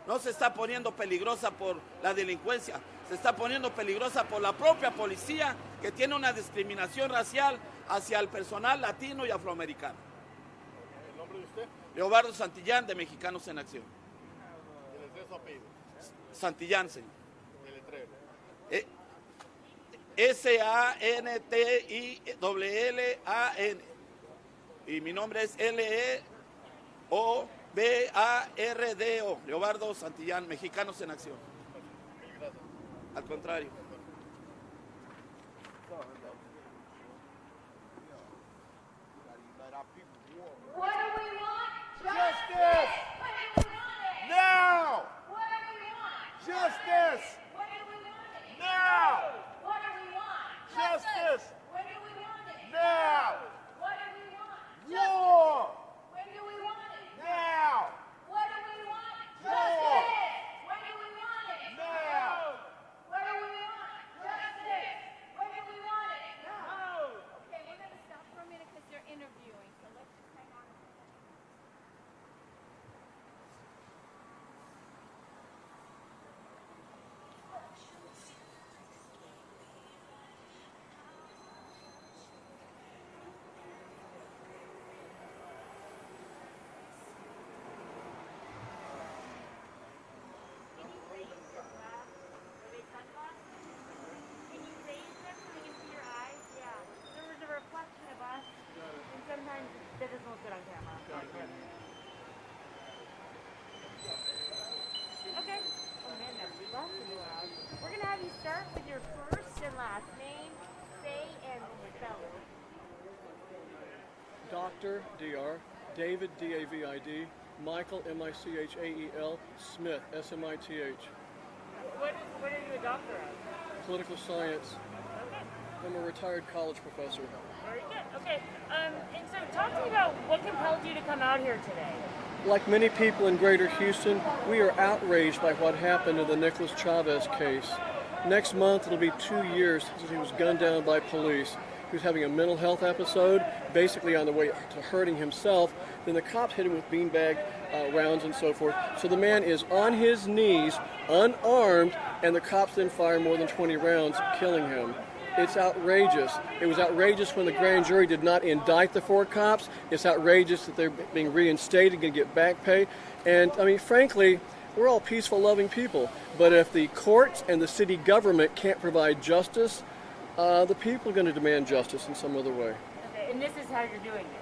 no se está poniendo peligrosa por la delincuencia, se está poniendo peligrosa por la propia policía que tiene una discriminación racial hacia el personal latino y afroamericano. ¿El nombre de usted? Leobardo Santillán, de Mexicanos en Acción. ¿El apellido? Santillán, señor. ¿El letrero? S-A-N-T-I-L-L-A-N. Y mi nombre es L-E-O-B-A-R-D-O. Leobardo Santillán, Mexicanos en Acción. Al contrario. What do we want? Justice! What do we want? Now! What do we want? Justice! What do we want? Now! What do we want? Justice! When do we want it? Now! What do we want? War! When do we want it? Now! What do we want? War! When do we want it? Now! What do we want? Justice. When do we want it? Now! Okay, we're going to stop for a minute because they're interviewing, so let's just hang on. Can you raise them so we can see your eyes? Yeah. There was a reflection of us, and sometimes that doesn't look good on camera. Okay. Oh man, that's busting loud. We're gonna have you start with your first and last name, say and spell it. Dr. Dr. David D-A-V-I-D, Michael M-I-C-H-A-E-L, Smith S-M-I-T-H. What are you a doctor of? Political science. Okay. I'm a retired college professor. Very good. Okay. And so talk to me about what compelled you to come out here today. Like many people in Greater Houston, we are outraged by what happened in the Nicolas Chavez case. Next month, it'll be 2 years since he was gunned down by police. He was having a mental health episode, basically on the way to hurting himself. Then the cops hit him with beanbag rounds and so forth. So the man is on his knees, unarmed, and the cops then fire more than 20 rounds, killing him. It's outrageous. It was outrageous when the grand jury did not indict the 4 cops. It's outrageous that they're being reinstated, going to get back pay. And, I mean, frankly, we're all peaceful, loving people. But if the courts and the city government can't provide justice, the people are going to demand justice in some other way. Okay. And this is how you're doing it.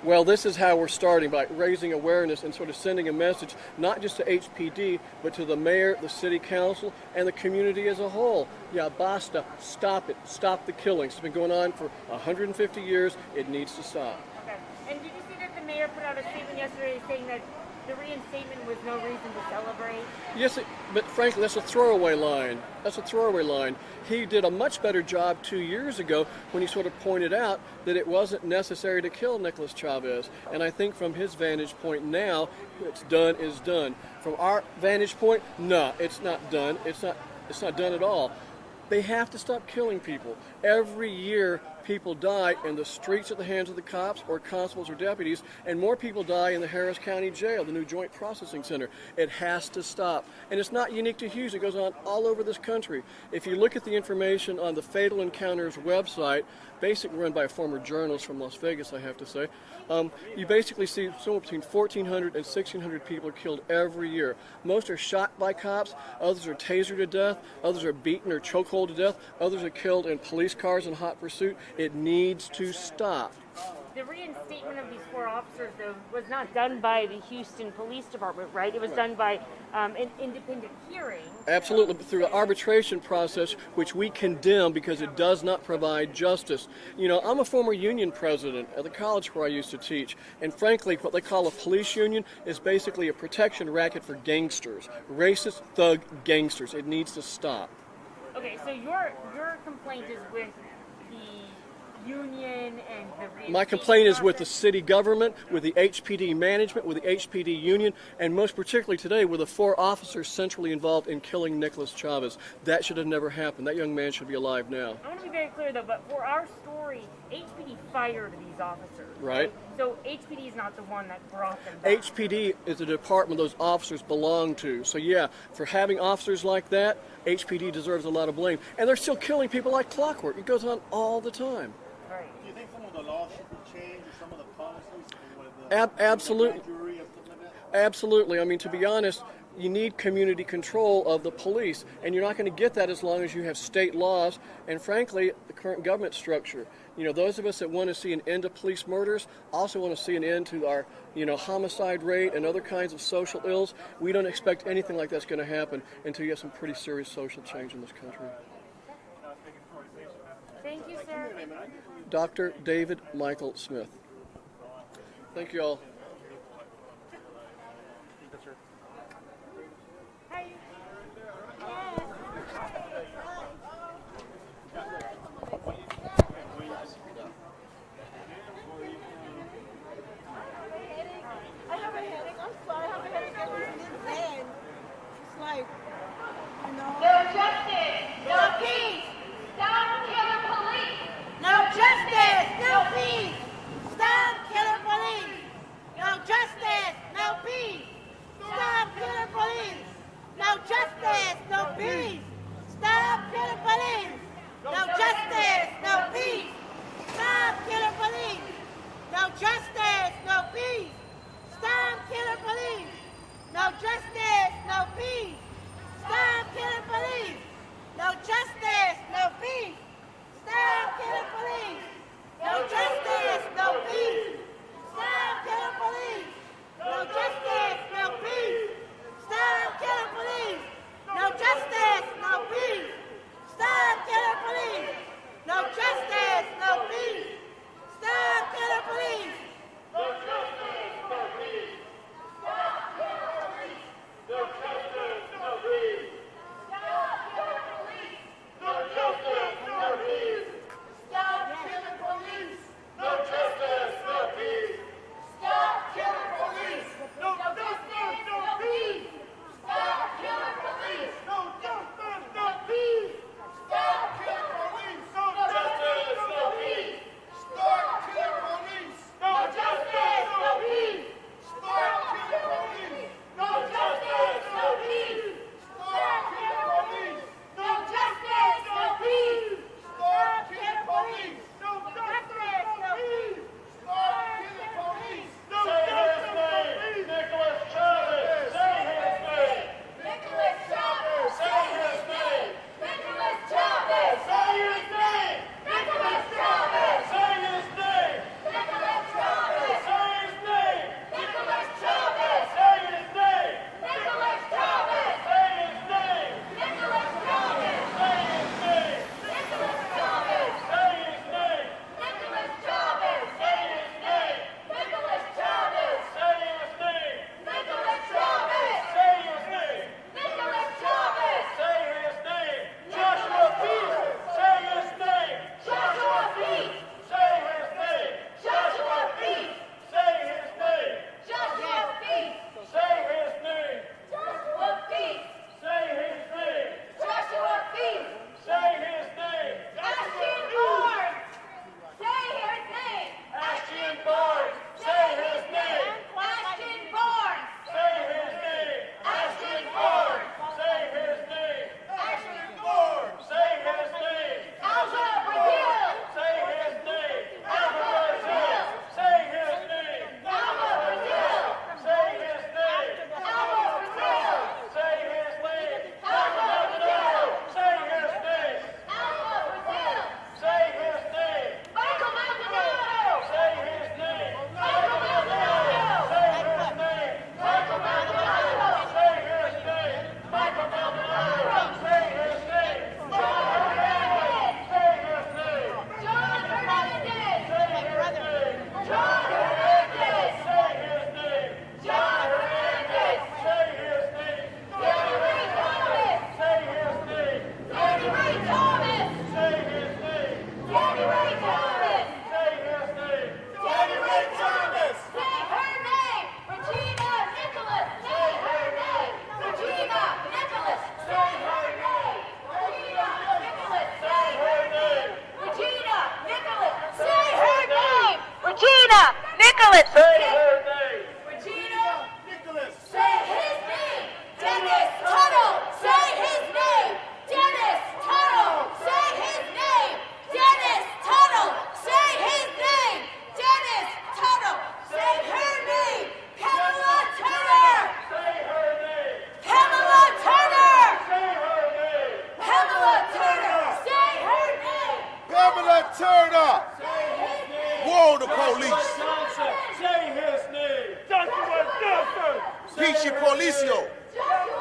Well, this is how we're starting, by raising awareness and sort of sending a message, not just to HPD, but to the mayor, the city council, and the community as a whole. Yeah, basta. Stop it. Stop the killings. It's been going on for 150 years. It needs to stop. Okay. And did you see that the mayor put out a statement yesterday saying that the reinstatement was no reason to celebrate? Yes, but frankly, that's a throwaway line. That's a throwaway line. He did a much better job 2 years ago when he sort of pointed out that it wasn't necessary to kill Nicolas Chavez. And I think from his vantage point now, it's done is done. From our vantage point, no, it's not done. It's not done at all. They have to stop killing people. Every year, people die in the streets at the hands of the cops or constables or deputies, and more people die in the Harris County Jail, the new Joint Processing Center. It has to stop. And it's not unique to Houston. It goes on all over this country. If you look at the information on the Fatal Encounters website, basically run by a former journalist from Las Vegas, I have to say, you basically see somewhere between 1,400 and 1,600 people are killed every year. Most are shot by cops, others are tasered to death, others are beaten or chokehold to death, others are killed in police cars in hot pursuit. It needs to stop. The reinstatement of these 4 officers, though, was not done by the Houston Police Department, right? It was done by an independent hearing. Absolutely, through the arbitration process, which we condemn because it does not provide justice. You know, I'm a former union president at the college where I used to teach, and frankly, what they call a police union is basically a protection racket for gangsters, racist, thug gangsters. It needs to stop. Okay, so your complaint is with the union and the My complaint is with the process. city government, with the HPD management, with the HPD union, and most particularly today with the 4 officers centrally involved in killing Nicolas Chavez. That should have never happened. That young man should be alive now. I want to be very clear though, but for our story, HPD fired these officers. Right. So HPD is not the one that brought them back. HPD is the department those officers belong to. So yeah, for having officers like that, HPD deserves a lot of blame. And they're still killing people like clockwork. It goes on all the time. Right. Do you think some of the laws should be changed, or some of the policies with the Absolutely. grand jury and stuff like that? Absolutely. I mean, to be honest, you need community control of the police, and you're not going to get that as long as you have state laws and, frankly, the current government structure. You know, those of us that want to see an end to police murders also want to see an end to our, homicide rate and other kinds of social ills. We don't expect anything like that's going to happen until you have some pretty serious social change in this country. Thank you, sir. Dr. David Michael Smith. Thank you all. Hi. I have a headache. I'm sorry. I have a headache ever since then. It's like, No justice, no peace. Stop killing police. no justice, no peace. Stop killing police.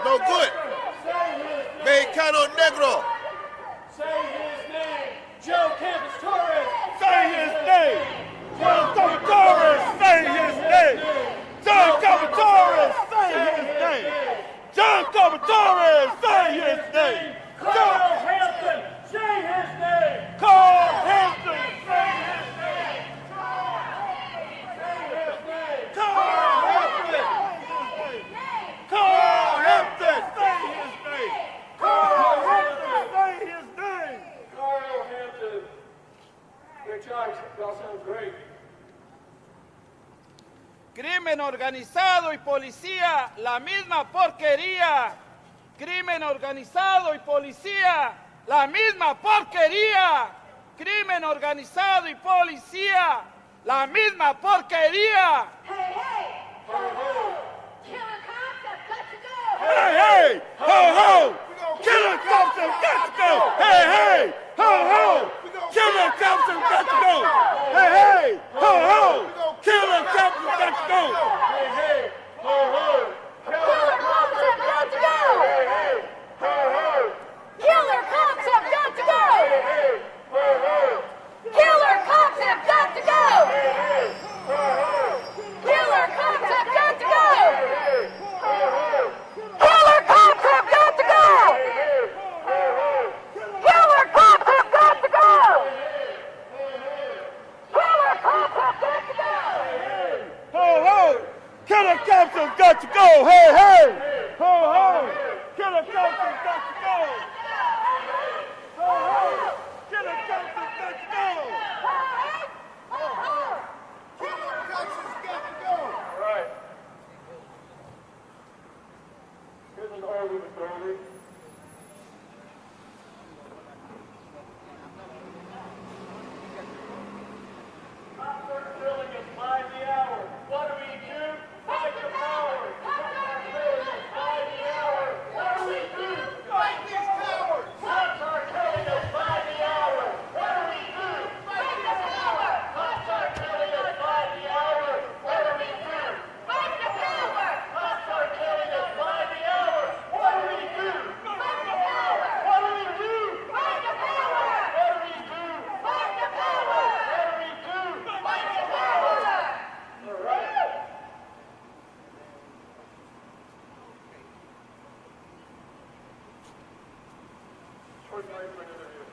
No good. Mexicano negro. Say his name. Joe Campus Torres. Say his name. Joe Torres. Say his name. Joe Torres. Say his name. Joe Torres. Say his name. Carl Hampton. Say his name. Carl Hampton. Say his name. Say his name. Carl Hampton. Carl Hampton. Say his name. Carl Hampton. Say his name. Carl Hampton. Great job. Y'all sound great. Crimen organizado y policía, la misma porquería. Crimen organizado y policía, la misma porquería. Crimen organizado y policía, la misma porquería. Hey, hey! Ho, ho! Killer cops have got to go! Hey, hey! Ho, ho! Killer cops have got to go! Hey, hey! Ho, ho! Killer cops have got to go! Hey, hey! Ho, ho! Killer cops have got to go! Hey, hey. Ho, ho. Killer cops have got to go! Hey, hey. Ho, ho. Killer cops have got to go! Hey, hey. Ho, ho. Killer cops have got to go! Hey, hey. Ho, ho. Killer cops have got to go! Hey, ho, ho. Killer cops have got to go! Hey, ho, ho. Killer cops have got to go! Killer cops have got to go! Ho, ho! Killer cops have got to go! Hey, hey! Ho, ho! Killer cops have got to go! Ho, ho! Killer cops have got to go! Killer cops has got to go! All right. Here's an order, Mr. Order. Cops are killing us by the hour. What do we do? Fight the power. Cops are killing us by the hour. What do we do? Fight these cowards. Cops are killing us by the hour. What do we do? Fight the power. Cops are killing us by the hour. What do we do? Fight the power! Cops are killing us by the hour. What do we do? Fight the power! What do we do? Fight the power! What do we do? Fight the power! What do we do? Fight the power! All right. Short break for an interview.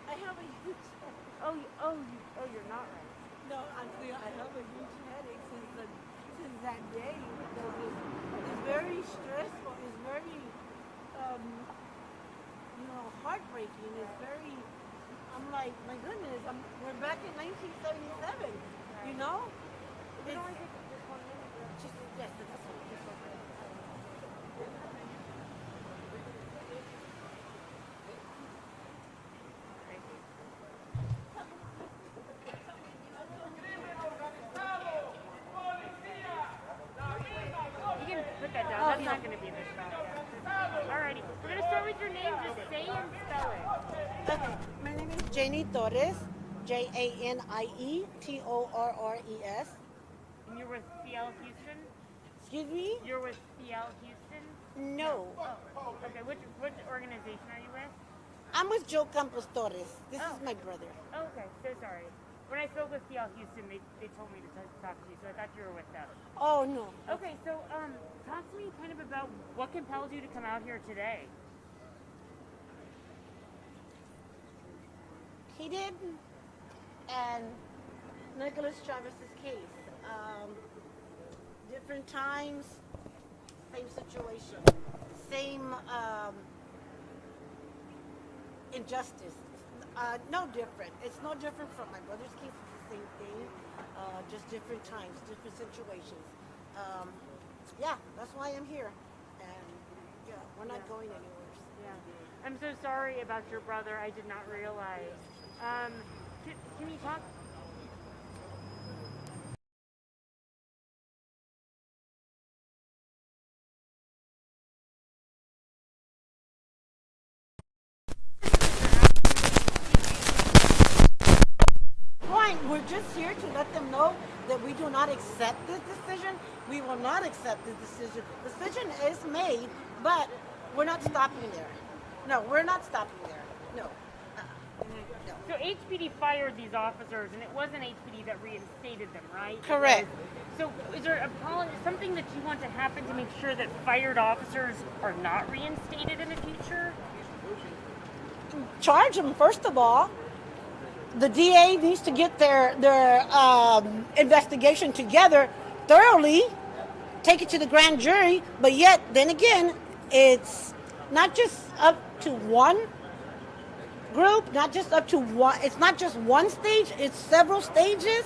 I have a huge You're not right. no. I have a huge headache since that day because it's very stressful. It's very heartbreaking. It's very. I'm like, my goodness. We're back in 1977. You know. It only takes just 1 minute. Just yes, that's all. You can put that down. That's not going to be in this podcast. Alrighty. We're going to start with your name. Just say and spell it. Okay, my name is Janie Torres, JANIE TORRES. And you're with CL Houston? Excuse me? You're with CL Houston? No, Oh, okay. Which organization are you with? I'm with Joe Campos Torres. This is my brother. Oh, okay. So sorry. When I spoke with CL Houston, they told me to talk to you, so I thought you were with them. Oh no. Okay, so talk to me kind of about what compelled you to come out here today. He did, and Nicolas Chavez's case. Different times, same situation, same injustice. No different. It's no different from my brother's case. It's the same thing, just different times, different situations. Yeah, that's why I'm here, and yeah, we're not going anywhere. Yeah. I'm so sorry about your brother. I did not realize. Can you talk? Fine, we're just here to let them know that we do not accept this decision. We will not accept this decision. The decision is made, but we're not stopping there. No, we're not stopping there. No. No. So HPD fired these officers, and it wasn't HPD that reinstated them, right? Correct. So is there something that you want to happen to make sure that fired officers are not reinstated in the future? Charge them, first of all. The DA needs to get their investigation together thoroughly, take it to the grand jury, but yet, then again, it's not just up to one group, not just up to one, it's not just one stage, it's several stages.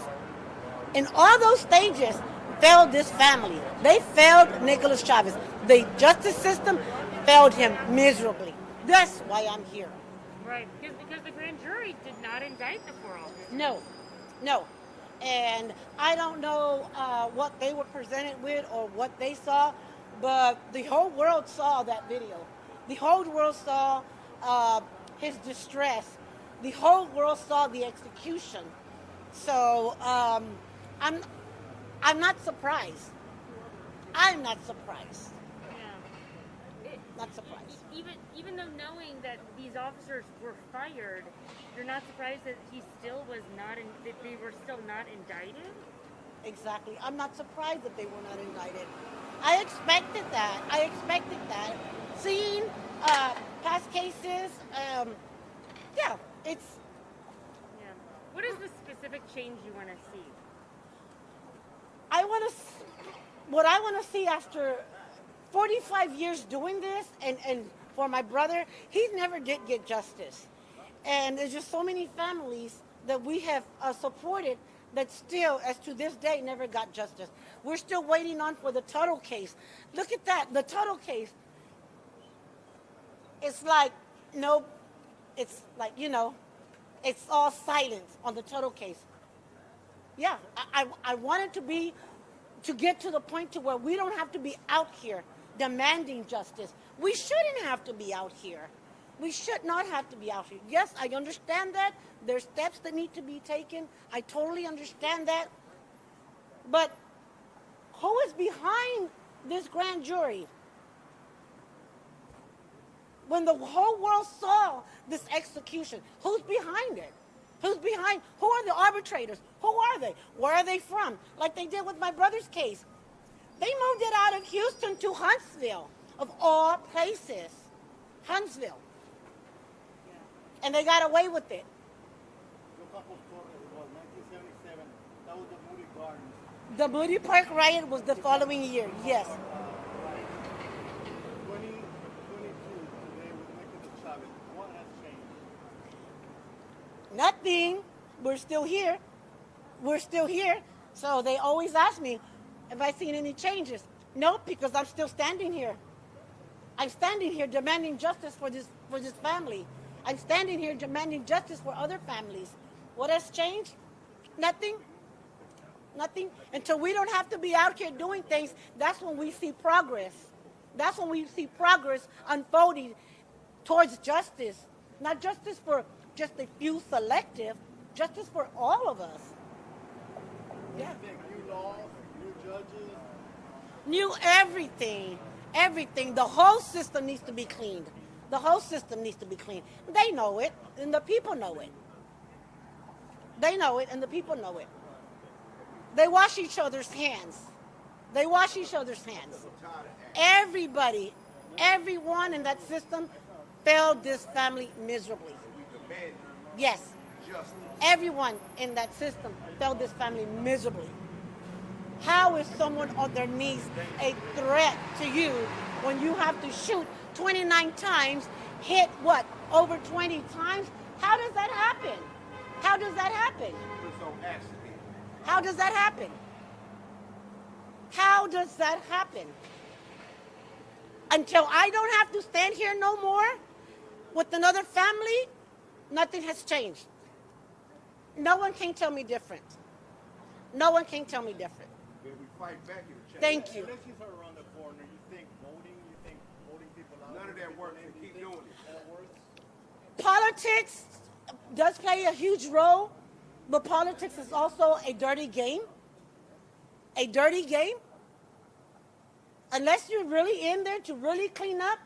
And all those stages failed this family. They failed Nicolas Chavez. The justice system failed him miserably. That's why I'm here. Right, because the grand jury did not indict the 4 officers. No. And I don't know what they were presented with or what they saw, but the whole world saw that video. The whole world saw his distress. The whole world saw the execution. So I'm not surprised. I'm not surprised. Yeah. Not surprised. Even though knowing that these officers were fired, you're not surprised that he still was not that they were still not indicted? Exactly. I'm not surprised that they were not indicted. I expected that. Seeing past cases, it's. Yeah. What is the specific change you want to see? What I want to see after 45 years doing this, and for my brother, he never did get justice. And there's just so many families that we have supported that still, as to this day, never got justice. We're still waiting on for the Tuttle case. Look at that, the Tuttle case. It's like, it's like, it's all silence on the Tuttle case. Yeah, I wanted to get to the point to where we don't have to be out here demanding justice. We shouldn't have to be out here. We should not have to be out here. Yes, I understand that. There's steps that need to be taken. I totally understand that. But who is behind this grand jury? When the whole world saw this execution, who's behind it? Who are the arbitrators? Who are they? Where are they from? Like they did with my brother's case. They moved it out of Houston to Huntsville, of all places. Huntsville. And they got away with it. Your couple's court was 1977. That was the Moody Gardens. The Moody Park riot was the following year, yes. 2022 today with Nicolas Chavez. What has changed? Nothing. We're still here. We're still here. So they always ask me, have I seen any changes? Nope, because I'm still standing here. I'm standing here demanding justice for this family. I'm standing here demanding justice for other families. What has changed? Nothing. Nothing. Until we don't have to be out here doing things, that's when we see progress. That's when we see progress unfolding towards justice. Not justice for just a few selective, justice for all of us. Yeah. New laws, new judges. New everything. Everything. The whole system needs to be cleaned. The whole system needs to be cleaned. They know it, and the people know it. They know it, and the people know it. They wash each other's hands. They wash each other's hands. Everybody, everyone in that system failed this family miserably. Yes. Everyone in that system failed this family miserably. How is someone on their knees a threat to you when you have to shoot 29 times, hit over 20 times? How does that happen? How does that happen? How does that happen? How does that happen? Until I don't have to stand here no more with another family, nothing has changed. No one can tell me different. No one can tell me different. If we fight back, it'll change. Thank you. Elections are around the corner. You think voting people out? None of that works. Keep doing it. That works. Politics does play a huge role, but politics is also a dirty game. a dirty game, unless you're really in there to really clean up,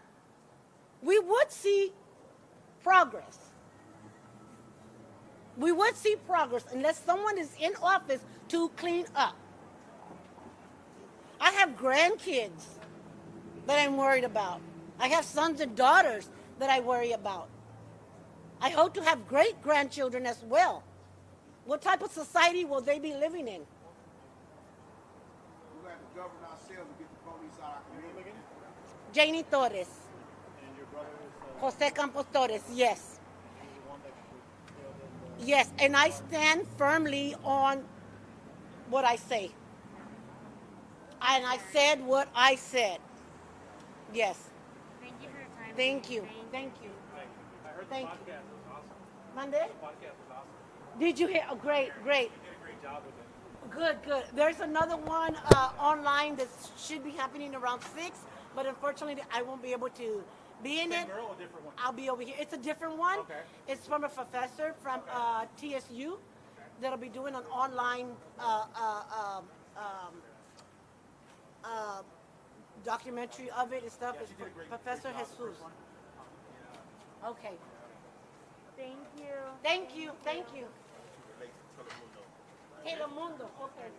we would see progress. We would see progress unless someone is in office to clean up. I have grandkids that I'm worried about. I have sons and daughters that I worry about. I hope to have great-grandchildren as well. What type of society will they be living in? We have to govern ourselves and get the police out of our community. Janie Torres. And your brother is Jose Campos Torres, yes. the one that killed him. Yes, and I stand firmly on what I say. And I said what I said. Yes. Thank you for your time. Thank you. Thank you. I heard Thank the you. podcast was awesome. Monday? The podcast was awesome. Did you hear? Oh, great, great. You did a great job with it. Good, good. There's another one online that should be happening around 6, but unfortunately I won't be able to be in Same it. girl or different one? I'll be over here. It's a different one. Okay. It's from a professor from TSU that'll be doing an online documentary of it and stuff. Yeah, It's she did a great Professor job with the Jesus. first one. Okay. Thank you. Thank you. Thank you. Telemundo. Okay.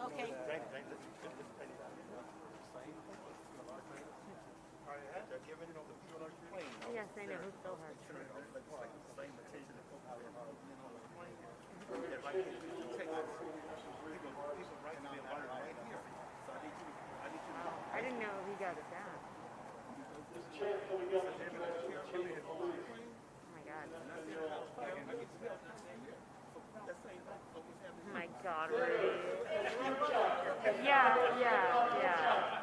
Okay. Yes, I know. Who stole her? I didn't know he got it down. Oh my God. Oh my God, Rudy. Yeah, yeah, yeah.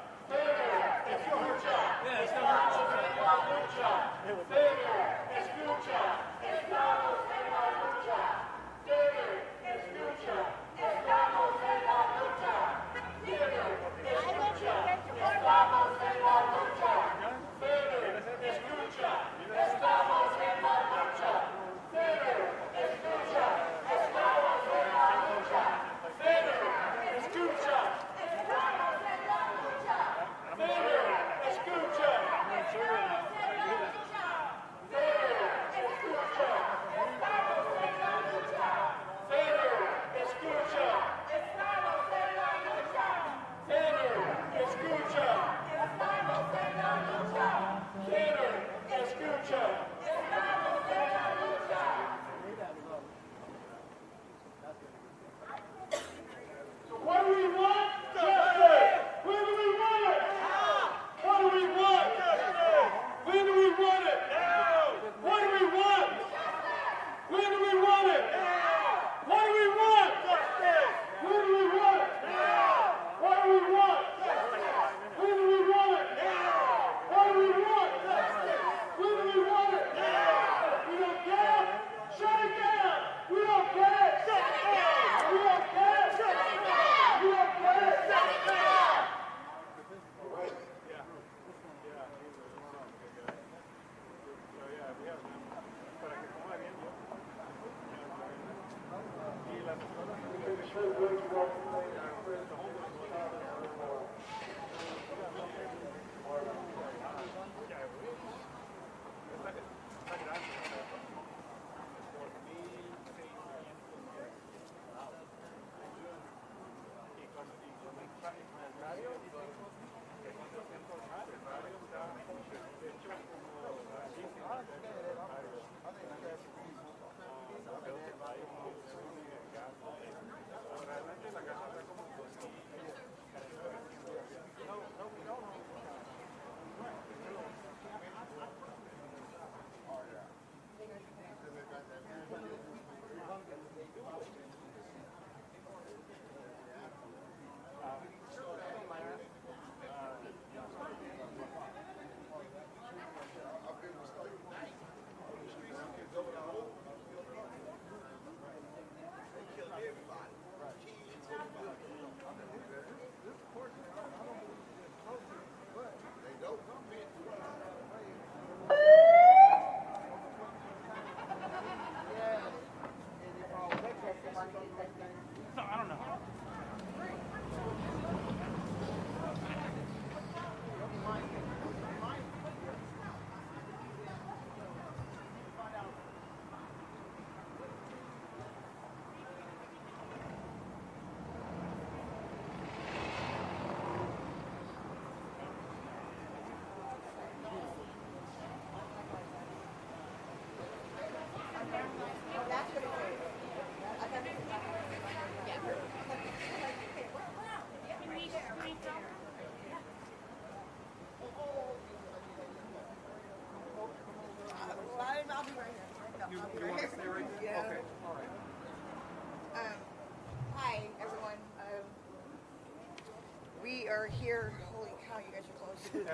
We are here. Holy cow, you guys are close. You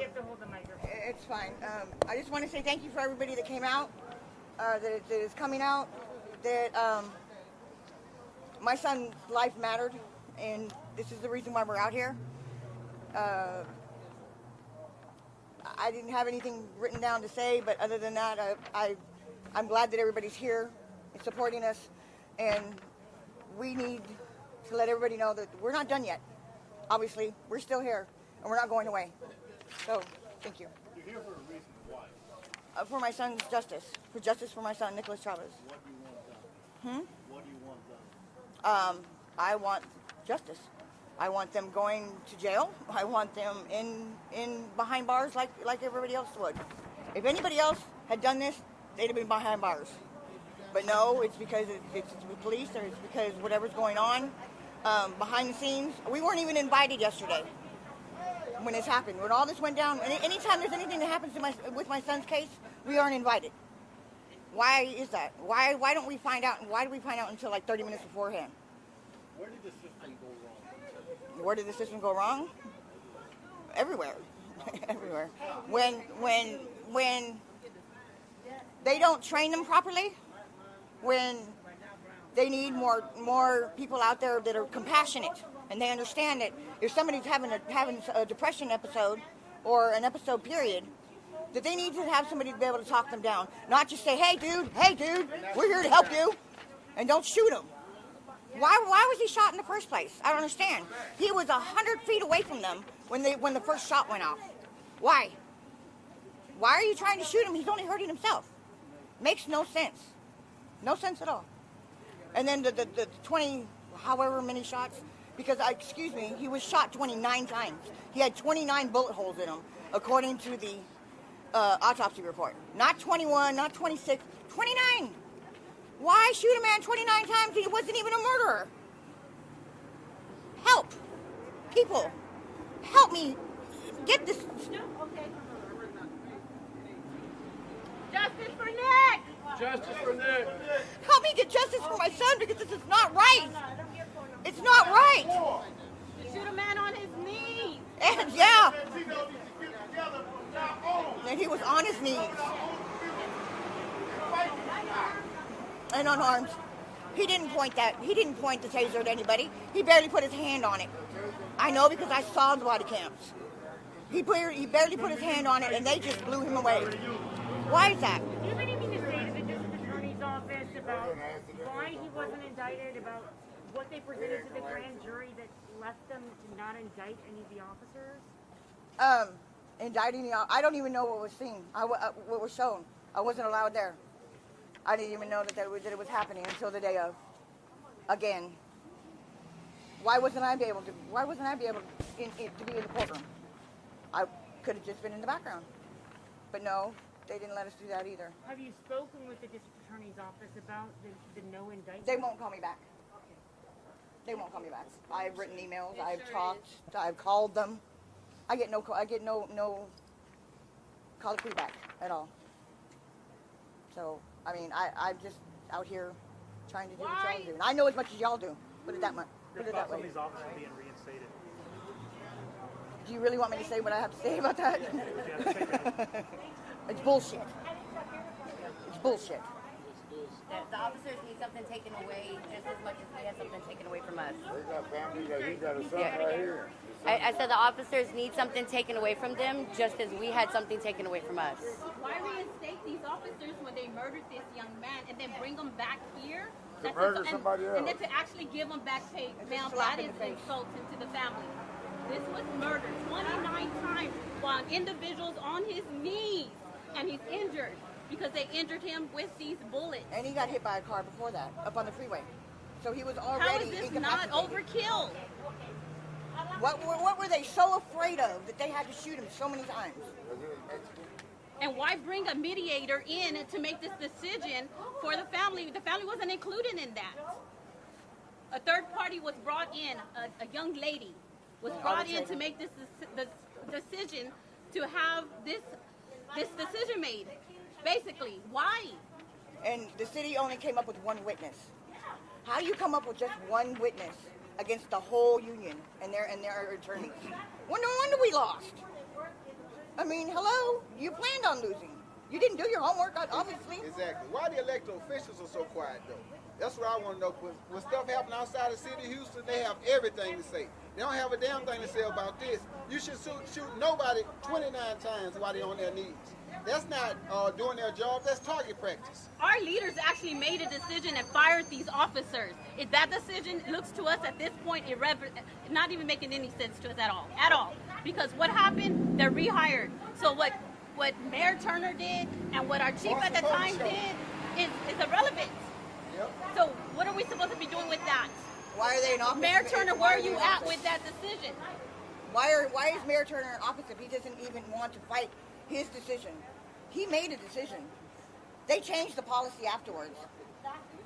have to hold the microphone. It's fine. I just want to say thank you for everybody that came out, that is coming out, that my son's life mattered, and this is the reason why we're out here. I didn't have anything written down to say, but other than that, I'm glad that everybody's here and supporting us, and we need to let everybody know that we're not done yet. Obviously, we're still here, and we're not going away. So, thank you. You're here for a reason. Why? For my son's justice. For justice for my son, Nicolas Chavez. What do you want done? What do you want done? I want justice. I want them going to jail. I want them in behind bars like everybody else would. If anybody else had done this, they'd have been behind bars. But no, it's because it's the police, or it's because whatever's going on behind the scenes. We weren't even invited yesterday when this happened. When all this went down, anytime there's anything that happens with my son's case, we aren't invited. Why is that? Why don't we find out? And why do we find out until like 30 minutes beforehand? Where did the system go wrong? Where did the system go wrong? Everywhere. Everywhere. When they don't train them properly, when they need more people out there that are compassionate and they understand that if somebody's having a depression episode or an episode period, that they need to have somebody to be able to talk them down. Not just say, hey dude, we're here to help you, and don't shoot him. Why was he shot in the first place? I don't understand. He was 100 feet away from them when the first shot went off. Why? Why are you trying to shoot him? He's only hurting himself. Makes no sense. No sense at all. And then the 20, however many shots, because, excuse me, he was shot 29 times. He had 29 bullet holes in him, according to the autopsy report. Not 21, not 26, 29. Why shoot a man 29 times? He wasn't even a murderer. Help. People, help me get this. Justice for Nick! Justice for Nick. Help me get justice for my son, because this is not right. It's not right. Shoot a man on his knees! And yeah. And he was on his knees. And unarmed. He didn't point the taser at anybody. He barely put his hand on it. I know, because I saw the body cams. He barely put his hand on it, and they just blew him away. Why is that? Do you have anything to say to the district attorney's office about why he wasn't indicted, about what they presented to the grand jury that left them to not indict any of the officers? Indicting I don't even know what was seen. What was shown. I wasn't allowed there. I didn't even know that it was happening until the day of. Again. Why wasn't I able to be in the courtroom? I could have just been in the background. But no, they didn't let us do that either. Have you spoken with the district attorney's office about the no indictment? They won't call me back. They won't call me back. I've written emails. I've talked. I've called them. I get no colloquy back at all. So, I mean, I'm just out here trying to do what y'all do. And I know as much as y'all do. Put it that much. Put it that way. These officers being reinstated. Do you really want me to say what I have to say about that? It's bullshit. It's bullshit. The officers need something taken away just as much as we had something taken away from us. They got family that he got a son right here. I said the officers need something taken away from them just as we had something taken away from us. Why reinstate these officers when they murdered this young man and then bring them back here? To murder somebody else. And then to actually give them back pay. Now that is insulting to the family. This was murder 29 times while an individual's on his knees and he's injured because they injured him with these bullets. And he got hit by a car before that, up on the freeway. So he was already How is this not overkill? What were they so afraid of that they had to shoot him so many times? And why bring a mediator in to make this decision for the family? The family wasn't included in that. A third party was brought in, a young lady was brought in to make this decision to have this decision made. Basically, why? And the city only came up with one witness. How do you come up with just one witness against the whole union and their attorneys. Well, no wonder we lost. I mean, hello, you planned on losing. You didn't do your homework, obviously. Exactly. Why the elected officials are so quiet, though? That's what I want to know. When stuff happens outside the city of Houston, they have everything to say. They don't have a damn thing to say about this. You should shoot nobody 29 times while they're on their knees. That's not doing their job. That's target practice. Our leaders actually made a decision and fired these officers. If that decision looks to us at this point not even making any sense to us at all. Because what happened? They're rehired. So what Mayor Turner did and what our chief at the time did is irrelevant. Yep. So what are we supposed to be doing with that? Why are they in office? Mayor Turner, where are you at with that decision? Why is Mayor Turner in office if he doesn't even want to fight his decision? He made a decision. They changed the policy afterwards.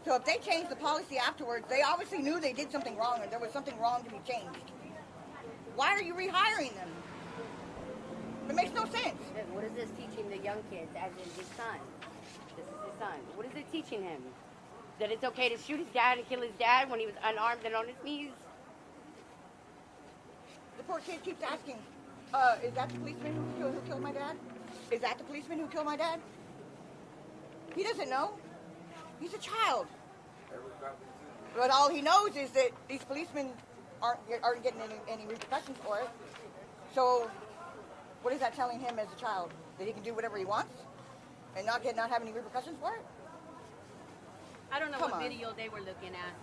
So if they changed the policy afterwards, they obviously knew they did something wrong and there was something wrong to be changed. Why are you rehiring them? It makes no sense. What is this teaching the young kids, as in his son? This is his son. What is it teaching him? That it's okay to shoot his dad and kill his dad when he was unarmed and on his knees? The poor kid keeps asking, is that the policeman who killed my dad? Is that the policeman who killed my dad? He doesn't know. He's a child. But all he knows is that these policemen aren't getting any repercussions for it. So what is that telling him as a child? That he can do whatever he wants and not have any repercussions for it? I don't know what video they were looking at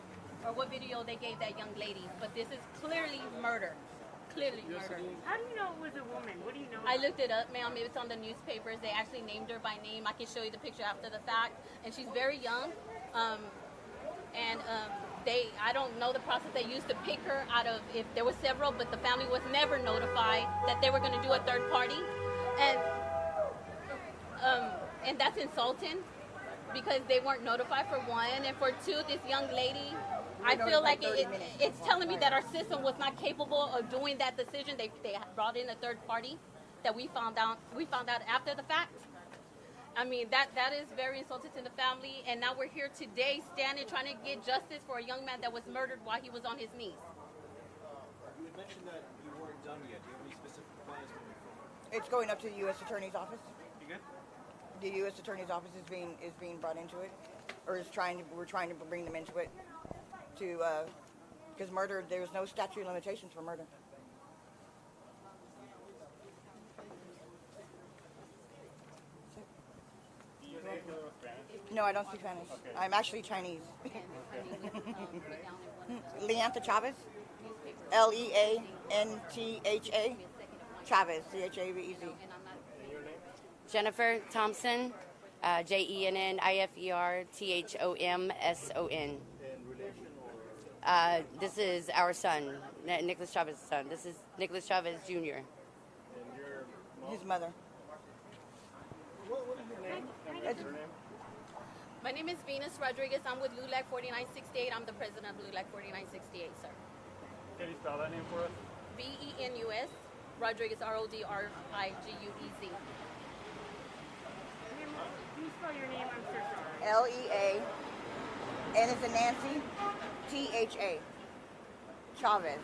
or what video they gave that young lady, but this is clearly murder. Clearly murder. How do you know it was a woman? What do you know? I looked it up, ma'am. It's on the newspapers. They actually named her by name. I can show you the picture after the fact. And she's very young. I don't know the process they used to pick her out of, if there were several, but the family was never notified that they were going to do a third party. And that's insulting because they weren't notified for one. And for two, this young lady, I feel like it's telling me that our system was not capable of doing that decision. They brought in a third party that we found out after the fact. I mean, that is very insulting to the family. And now we're here today standing trying to get justice for a young man that was murdered while he was on his knees. You had mentioned that you weren't done yet. Do you have any specific plans moving forward? It's going up to the U.S. Attorney's Office. You good? The U.S. Attorney's Office is being brought into it, or we're trying to bring them into it, because murder, there's no statute of limitations for murder. No, I don't speak Spanish. Okay. I'm actually Chinese. Leantha Chavez, Leantha Chavez, Chavez. Jennifer Thompson, JENNIFERTHOMSON. This is our son, Nicolas Chavez's son. This is Nicolas Chavez Jr. And your mom? His mother. What is your name? My name is Venus Rodriguez. I'm with LULAC 4968. I'm the president of LULAC 4968, sir. Can you spell that name for us? VENUS, Rodriguez, RODRIGUEZ. Can you spell your name? I'm so sorry. LEA, N is in Nancy, THA, Chavez.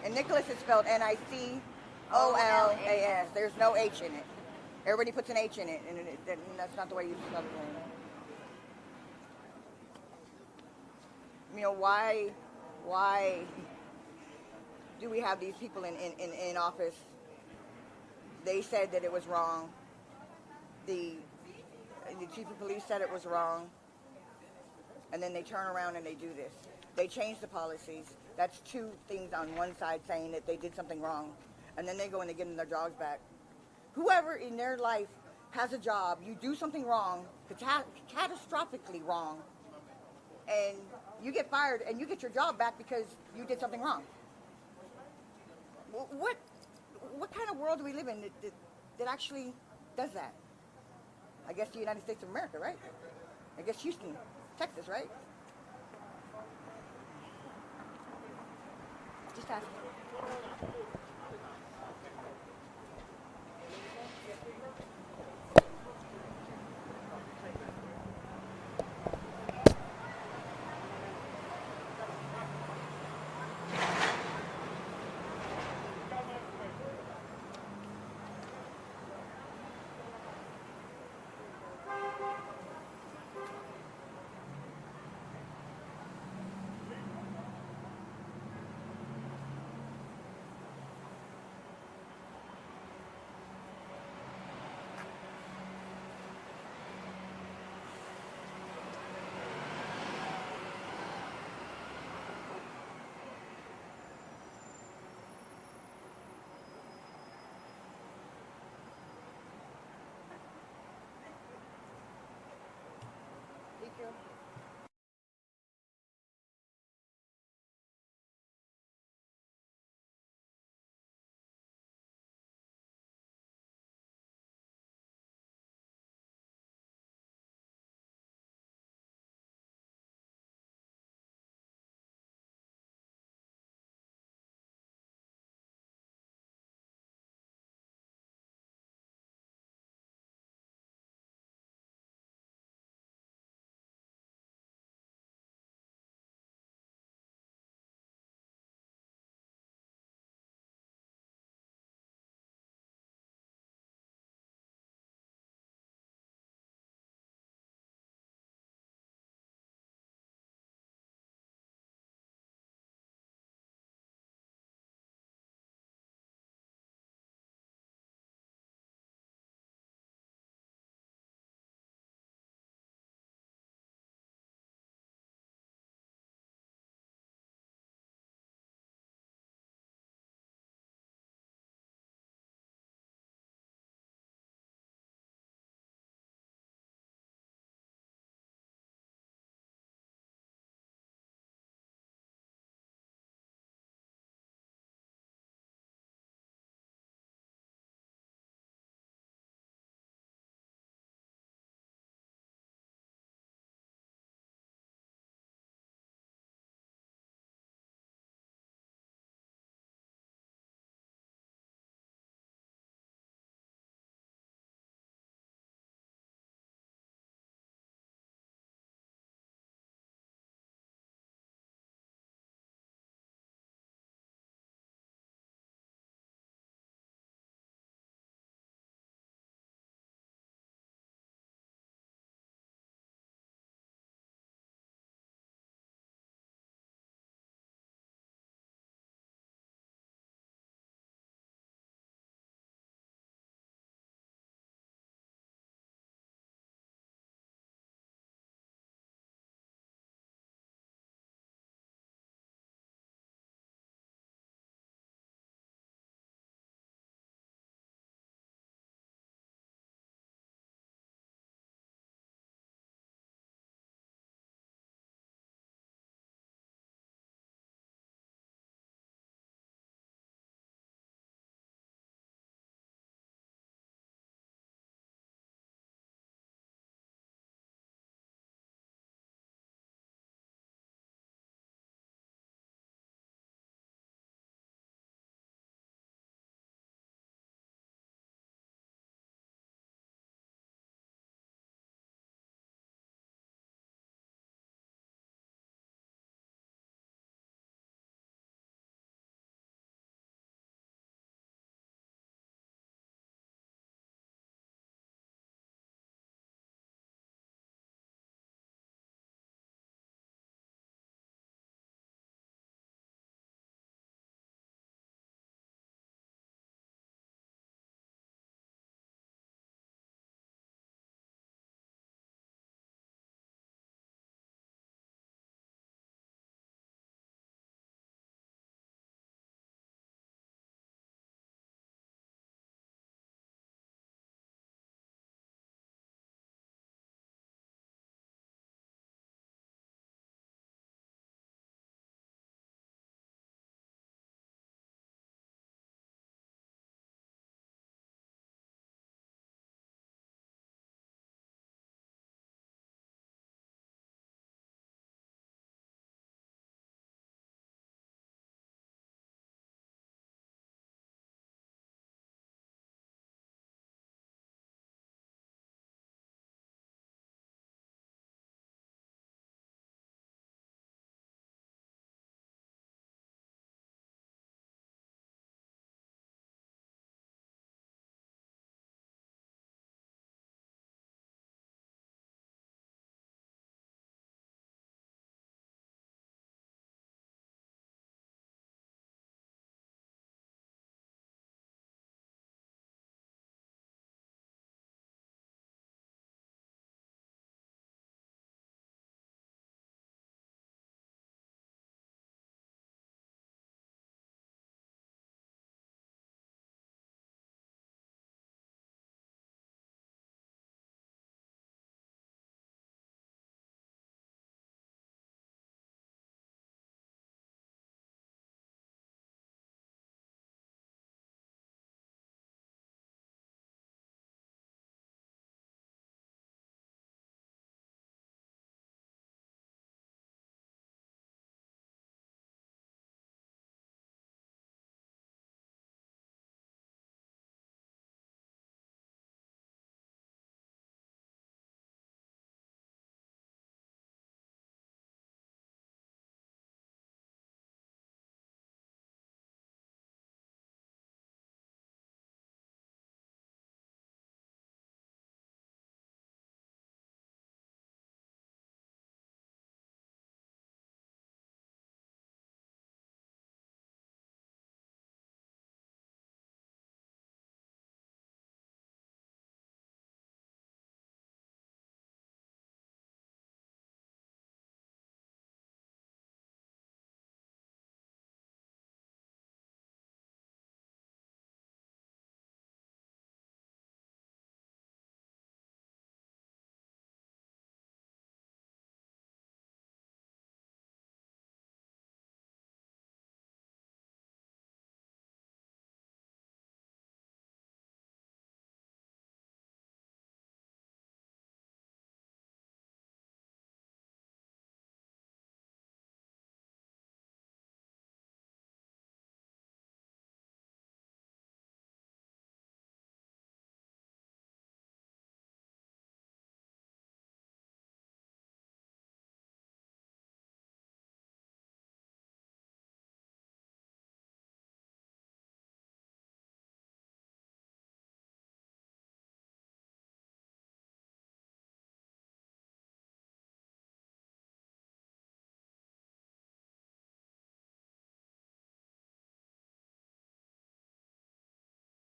And Nicholas is spelled NICOLAS. There's no H in it. Everybody puts an H in it, and that's not the way you spell it. You know, why do we have these people in office? They said that it was wrong. The chief of police said it was wrong. And then they turn around and they do this. They change the policies. That's two things on one side saying that they did something wrong. And then they go and they give them their jobs back. Whoever in their life has a job, you do something wrong, catastrophically wrong, and you get fired and you get your job back because you did something wrong. What kind of world do we live in that actually does that? I guess the United States of America, right? I guess Houston, Texas, right? Just asking.